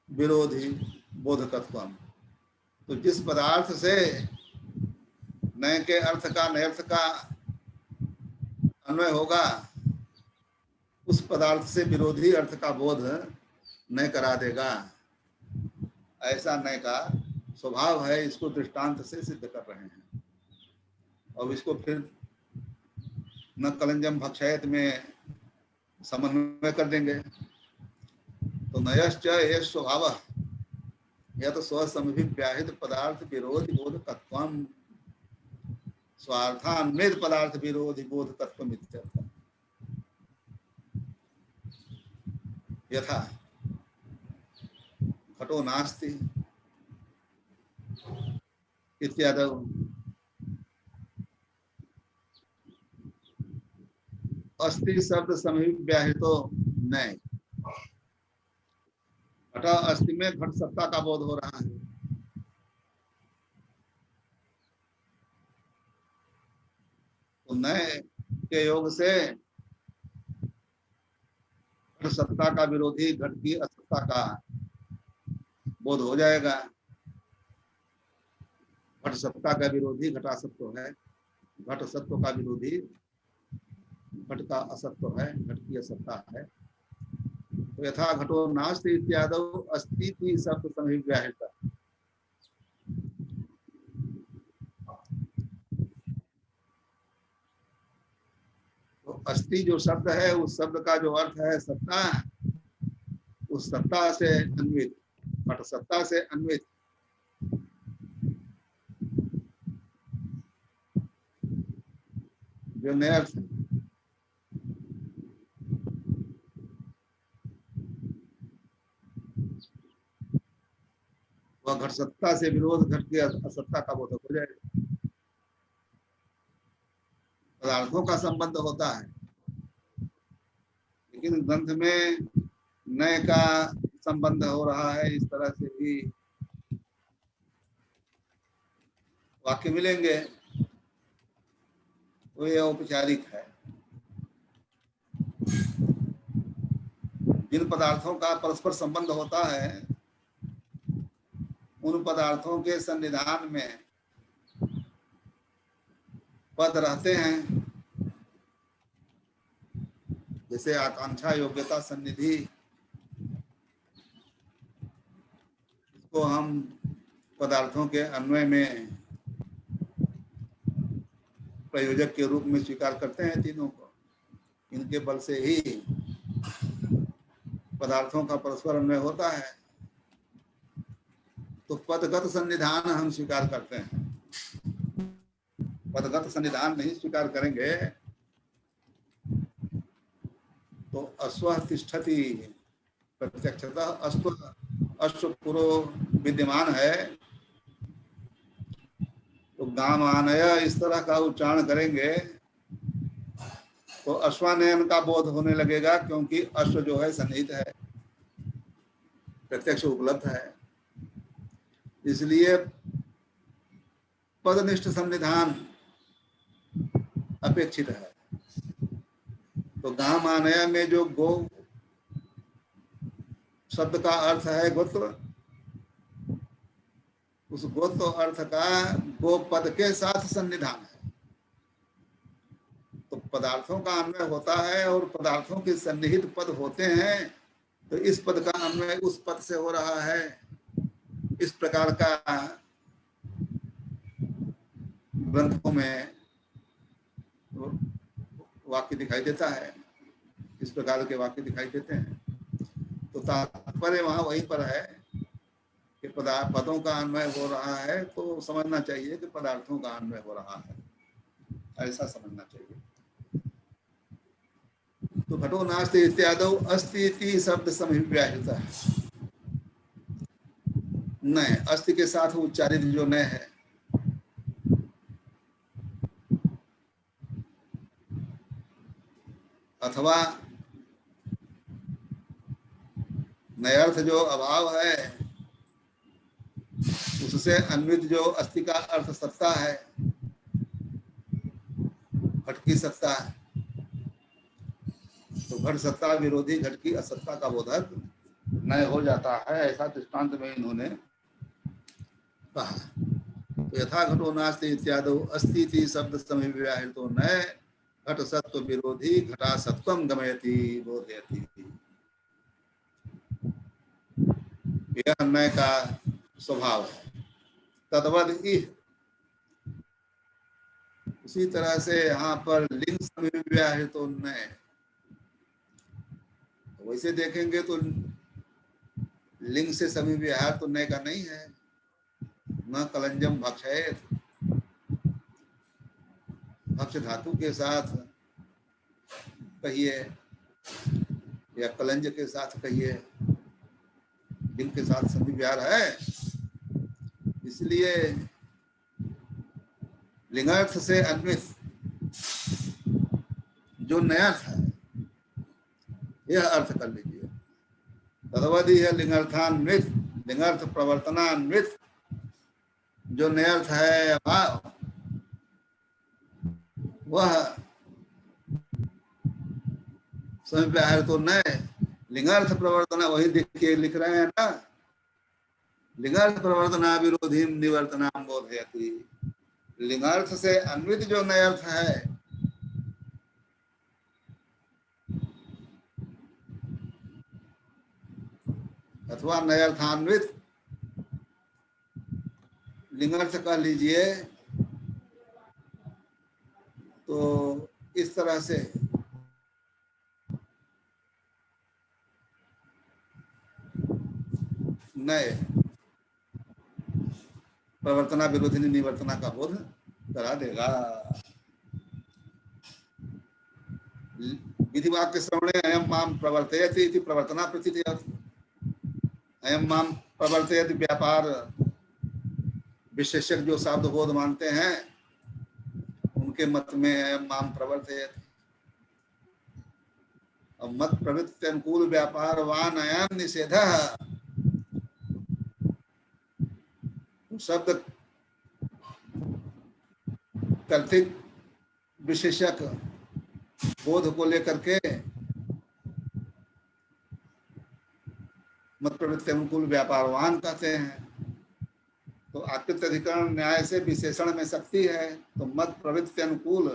विरोधी बोधकत्व। तो जिस पदार्थ से नए के अर्थ का नयर्थ का अन्वय होगा, उस पदार्थ से विरोधी अर्थ का बोध नय करा देगा। ऐसा नय का स्वभाव है। इसको दृष्टांत से सिद्ध कर रहे हैं। अब इसको फिर न कलंजम भक्षयत में समन्वय कर देंगे। तो नयश्च ये स्वभाव या तो स्वसमभिव्याहित पदार्थ विरोधी बोधकत्वम स्वार्थान्वित पदार्थ विरोधी बोधकत्वम इत्यर्थ। यथा घटो नास्ति इत्यादि। अस्ति शब्द समिव्याहितो नय। घट अस्ति में घट सत्ता का बोध हो रहा है। तो नय के योग से घट सत्ता का विरोधी घट की असत्ता का बोध हो जाएगा। घट सत्ता का विरोधी घटासत्व है, घट सत्व का विरोधी घट का असत्व है, घट की असत्ता है। तो यथा घटो नास्ति इत्यादि अस्ति शब्द समिव्याहित। तो अस्ति जो शब्द है, उस शब्द का जो अर्थ है सत्ता, उस सत्ता से अन्वित, घट सत्ता से अन्वित जो नया अर्थ है, वह घट सत्ता से विरोध घट की असत्ता का बोधक हो जाएगा। पदार्थों का संबंध होता है, लेकिन ग्रंथ में नए का संबंध हो रहा है। इस तरह से भी वाक्य मिलेंगे, तो यह औपचारिक है। जिन पदार्थों का परस्पर संबंध होता है, उन पदार्थों के सन्निधान में पद रहते हैं। जैसे आकांक्षा, योग्यता, सन्निधि, इसको हम पदार्थों के अन्वय में प्रयोजक के रूप में स्वीकार करते हैं तीनों को। इनके बल से ही पदार्थों का परस्पर अन्वय होता है। तो पदगत सन्निधान हम स्वीकार करते हैं। पदगत सन्निधान नहीं स्वीकार करेंगे तो अश्व तिष्ठति प्रत्यक्षतः अश्व पूर्व विद्यमान है। तो गामानय इस तरह का उच्चारण करेंगे तो अश्वानयन का बोध होने लगेगा, क्योंकि अश्व जो है सन्निहित है, प्रत्यक्ष उपलब्ध है। इसलिए पदनिष्ठ सन्निधान अपेक्षित है। तो गामानय में जो गो शब्द का अर्थ है गोत्र, उस गोत्र अर्थ का गो पद के साथ सन्निधान है। तो पदार्थों का अन्वय होता है और पदार्थों के सन्निहित पद होते हैं, तो इस पद का अन्वय उस पद से हो रहा है। इस प्रकार का ग्रंथों में वाक्य दिखाई देता है, इस प्रकार के वाक्य दिखाई देते हैं। तो तात्पर्य वहां वहीं पर है कि पदों का अन्वय हो रहा है, तो समझना चाहिए कि पदार्थों का अन्वय हो रहा है, ऐसा समझना चाहिए। तो घटो नास्ति इत्यादौ अस्ति इति शब्द समभिव्याहृत है। नय, अस्ति के साथ उच्चारित जो नय है, अथवा नयर्थ जो अभाव है, उससे अन्वित जो अस्ति का अर्थ सत्ता है, घट की सत्ता है, तो घट सत्ता विरोधी घट की असत्ता का बोधक नय हो जाता है, ऐसा दृष्टांत में इन्होंने कहा। तो यथा घटो नास्ति इत्यादौ अस्ति इति शब्द समभिव्याहृतो नय घट सत्व विरोधी घटा सत्वम गमयति बोधयति। यह नय का स्वभाव है। तद्वद इह, उसी तरह से यहाँ पर लिंग समभिव्याहृतो नय, वैसे देखेंगे तो लिंग से समभिव्याहार तो नय का नहीं है। न कलंजम भक्षयेत, भक्ष धातु के साथ कहिए या कलंज के साथ कहिए, लिंग के साथ समभिव्याहार है, इसलिए लिंगार्थ से अन्वित जो नयार्थ है, यह अर्थ कर लीजिए। तदवधि है लिंगार्थान्वित, लिंगार्थ प्रवर्तनान्वित जो नयार्थ है अभाव, वह समभिव्याहार तो नय। लिंगार्थ प्रवर्तना वही देखिए लिख रहे हैं ना, लिंगार्थ प्रवर्तना विरोधी निवर्तनाम बोधयति। लिंगार्थ से अन्वित जो नयर्थ है, अथवा नयर्थान्वित लिंगार्थ कह लीजिए, तो इस तरह से नए प्रवर्तना विरोधिनी निवर्तना का बोध करा देगा। विधि वाक्य श्रवणे अयम माम प्रवर्तयति इति प्रवर्तना प्रतीति अर्थ। अयम माम प्रवर्तयति व्यापार विशेषज्ञ जो शब्द बोध मानते हैं, उनके मत में अयम माम प्रवर्तयति। अब मत प्रवृत्ति अनुकूल व्यापार वान अयम निषेधः, शब्द कर्तिक विशेषक बोध को लेकर के मत प्रवृत्ति अनुकूल व्यापारवान कहते हैं। तो आकृत अधिकरण न्याय से विशेषण में शक्ति है, तो मत प्रवृत्ति अनुकूल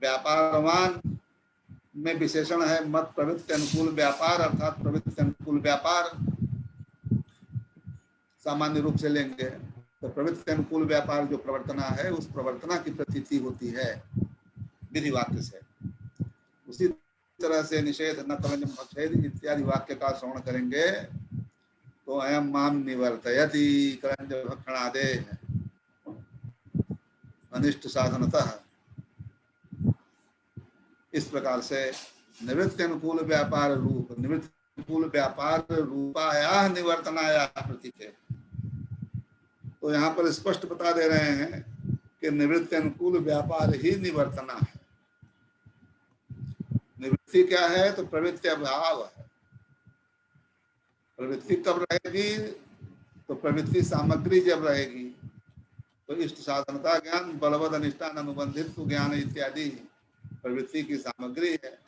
व्यापारवान में विशेषण है मत प्रवृत्ति अनुकूल व्यापार, अर्थात प्रवृत्ति अनुकूल व्यापार सामान्य रूप से लेंगे तो प्रवृत्ति अनुकूल व्यापार जो प्रवर्तना है, उस प्रवर्तना की प्रतीति होती है विधि वाक्य से। उसी तरह से निषेध न कलंजम भक्षयेत् इत्यादि वाक्य का श्रवण करेंगे तो अयम माम निवर्तयति कलंज भक्षणादे अनिष्ट साधनतः, इस प्रकार से निवृत्ति अनुकूल व्यापार रूप निवृत्ति अनुकूल व्यापार रूपाया निवर्तनाया प्रतीत। तो यहाँ पर स्पष्ट बता दे रहे हैं कि निवृत्ति अनुकूल व्यापार ही निवर्तना है। निवृत्ति क्या है? तो प्रवृत्ति अभाव है। प्रवृत्ति कब रहेगी? तो प्रवृत्ति सामग्री जब रहेगी, तो इष्ट साधनता ज्ञान, बलवद अनिष्टान अनुबंधित ज्ञान इत्यादि प्रवृत्ति की सामग्री है।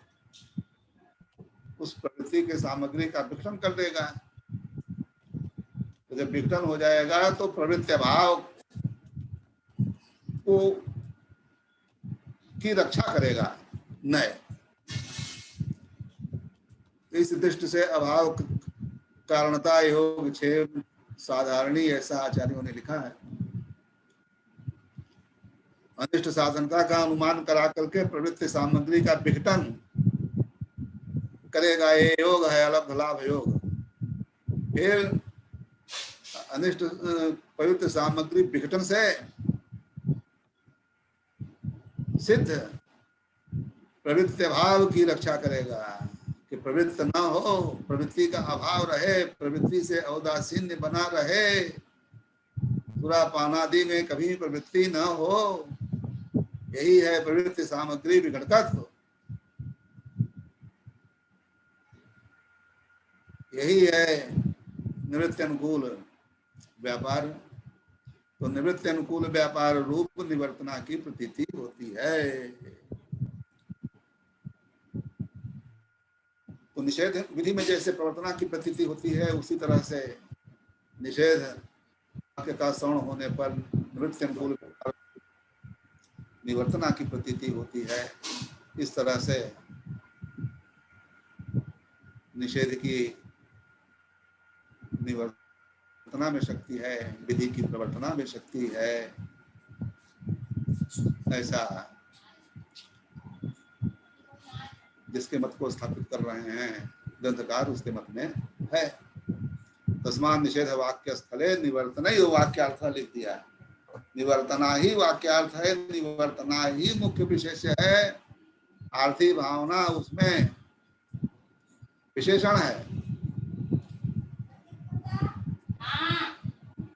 उस प्रवृत्ति के सामग्री का विघटन कर देगा। तो जब विघटन हो जाएगा तो प्रवृत्ति भाव को की रक्षा करेगा नय। इस दृष्टि से अभाव कारणता योग 6 साधारणी ऐसा आचार्यों ने लिखा है। अनिष्ट साधनता का अनुमान करा करके प्रवृत्ति सामग्री का विघटन करेगा, ये योग है अलब्ध लाभ योग। फिर अनिष्ट प्रवृत्ति सामग्री विघटन से सिद्ध प्रवृत्ति भाव की रक्षा करेगा कि प्रवृत्ति न हो, प्रवृत्ति का अभाव रहे, प्रवृत्ति से औदासीन्य बना रहे, सुरापानादि में कभी प्रवृत्ति न हो। यही है प्रवृत्ति सामग्री विघटकत्व। यही है निवृत्ति अनुकूल व्यापार। तो निवृत्ति अनुकूल व्यापार रूप निवर्तना की प्रतीति होती है। तो निषेध विधि में जैसे प्रवर्तना की प्रतीति होती है, उसी तरह से निषेध वाक्य का श्रवण होने पर निवृत्ति अनुकूल निवर्तना की प्रतीति होती है। इस तरह से निषेध की निवर्तना में शक्ति है, विधि की प्रवर्तना में शक्ति है, ऐसा जिसके मत को स्थापित कर रहे हैं ग्रंथकार, उसके मत में है। तस्मात् निषेध वाक्य स्थले निवर्तना ही वाक्यार्थ लिख दिया। निवर्तना ही वाक्यार्थ है, निवर्तना ही मुख्य विशेष है। आर्थी भावना उसमें विशेषण है।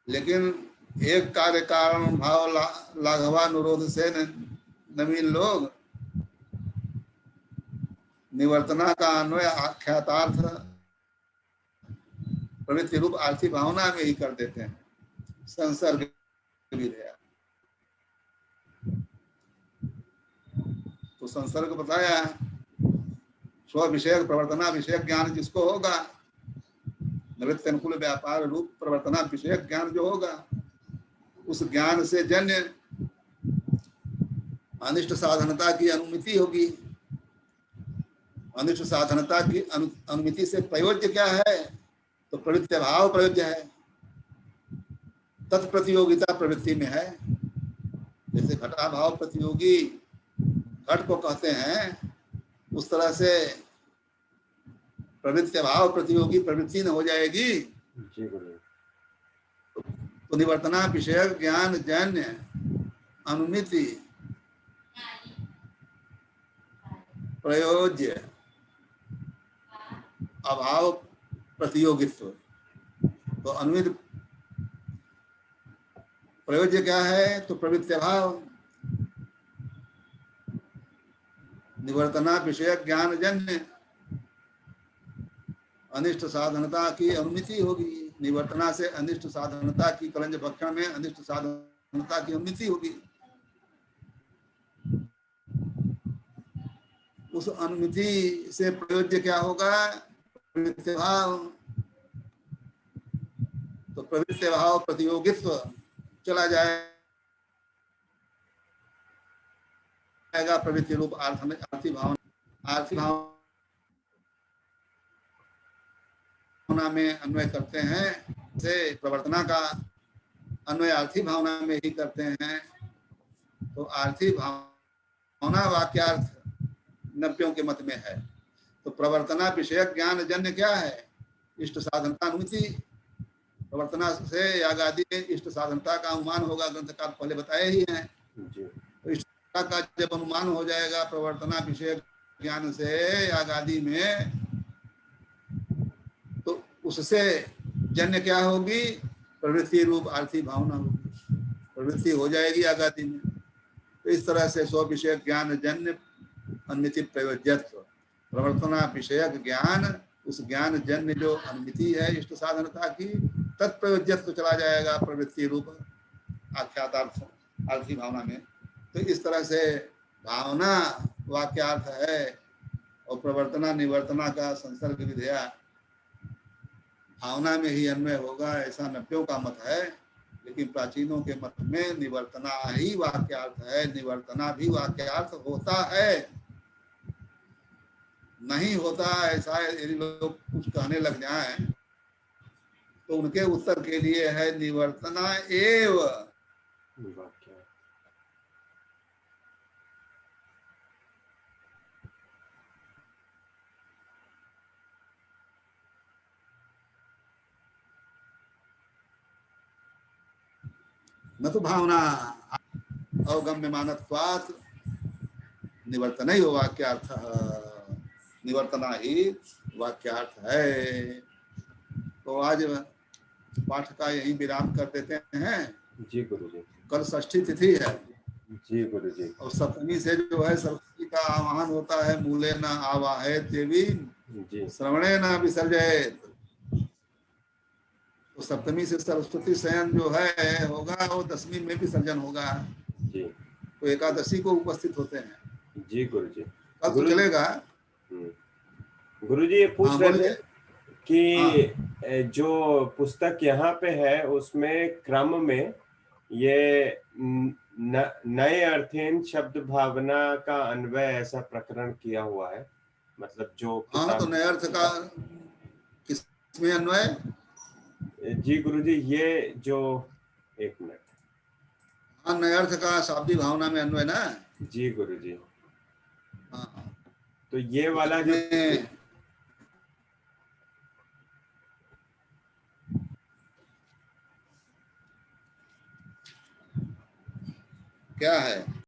लेकिन एक कार्य कारण भाव लाघवानुरोध से नवीन लोग निवर्तना का अन्वय आख्यातार्थ प्रवृत्ति रूप आर्थी भावना में ही कर देते हैं। संसर्ग विधेय तो संसर्ग बताया, स्व विषयक प्रवर्तना विषयक ज्ञान जिसको होगा, निवृत्ति अनुकूल व्यापार रूप प्रवर्तना विषयक ज्ञान जो होगा, उस ज्ञान से जन्य अनिष्ट साधनता की अनुमिति होगी। अनिष्ट साधनता की अनुमिति से प्रयोज्य क्या है? तो प्रवृत्ति भाव प्रयोज्य है। तत्प्रतियोगिता प्रवृत्ति में है। जैसे घटा भाव प्रतियोगी घट को कहते हैं, उस तरह से प्रवृत्ति भाव प्रतियोगी प्रवृत्ति न हो जाएगी। तो निवर्तना विषयक ज्ञान जन्य अनुमिति प्रयोज्य अभाव प्रतियोगित्व। तो अनुमित प्रयोज्य क्या है? तो प्रवृत्ति भाव। निवर्तना विषयक ज्ञान जन्य अनिष्ट साधनता की अनुमिति होगी। निवर्तना से अनिष्ट साधनता की कलंज भक्षण में अनिष्ट साधनता की अनुमिति होगी। उस अनुमिति से प्रयोज्य क्या होगा? प्रवृत्ति भाव। तो प्रवृत्ति भाव प्रतियोगित्व चला जाएगा प्रवृत्ति रूप अर्थ में। आर्थी भावना में अन्वय करते हैं, से प्रवर्तना का अन्वय आर्थी भावना में ही करते हैं। तो आर्थी भावना वाक्यार्थ नब्बेयों के मत में है। तो प्रवर्तना विषयक ज्ञान जन्य क्या है? इष्ट साधनता अनुमिति। प्रवर्तना से याग आदि में इष्ट साधनता का अनुमान होगा, ग्रंथकार पहले बताए ही हैं। तो इष्ट का जब अनुमान हो जाएगा प्रवर्तना विषयक ज्ञान से याग आदि में, तो उससे जन्य क्या होगी? प्रवृत्ति रूप आर्थी भावना होगी। प्रवृत्ति हो जाएगी याग आदि में। तो इस तरह से स्व विषयक ज्ञान जन्य अनुमिति प्रयोज्यत्व, प्रवर्तना विषयक ज्ञान, उस ज्ञान जन्य जो अनुमिति है इष्ट साधनता की, तत्प्रयोज्यत्व चला जाएगा प्रवृत्ति रूप आख्यात अर्थ अर्थी भावना में। तो इस तरह से भावना वाक्यार्थ है और प्रवर्तना निवर्तना का संसर्ग विधेया भावना में ही अन्वय होगा, ऐसा नब्बेयों का मत है। लेकिन प्राचीनों के मत में निवर्तना ही वाक्यार्थ है, निवर्तना भी वाक्यार्थ होता है। नहीं होता ऐसा यदि लोग कुछ कहने लग जाएं तो उनके उत्तर के लिए है निवर्तना एव। वाक्य न तो भावना अवगम्य मानत्वात् निवर्तन ही वाक्यार्थ, निवर्तना ही वाक्यार्थ है। तो आज पाठ का यही विराम कर देते हैं। जी गुरुजी। कल षष्ठी तिथि है जी गुरुजी। और सप्तमी से जो है सरस्वती का आवाहन होता है। मूले न आवाहे देवी जी श्रवणे न विसर्जयेत। तो सप्तमी से सरस्वती शयन जो है होगा, वो दसवीं में विसर्जन होगा। जी। तो एकादशी को उपस्थित होते हैं। जी गुरुजी। कल तो चलेगा। गुरुजी ये हाँ पूछ रहे थे बोलिए। कि हाँ जो पुस्तक यहाँ पे है उसमें क्रम में ये नए अर्थहीन शब्द भावना का अन्वय ऐसा प्रकरण किया हुआ है, मतलब जो हाँ, तो किताब। नए अर्थ का किसमें अन्वय? जी गुरुजी ये जो, एक मिनट। हाँ, नए अर्थ का शाब्दिक भावना में अन्वय ना। जी गुरुजी। हाँ, तो ये वाला जो उसमें क्या है?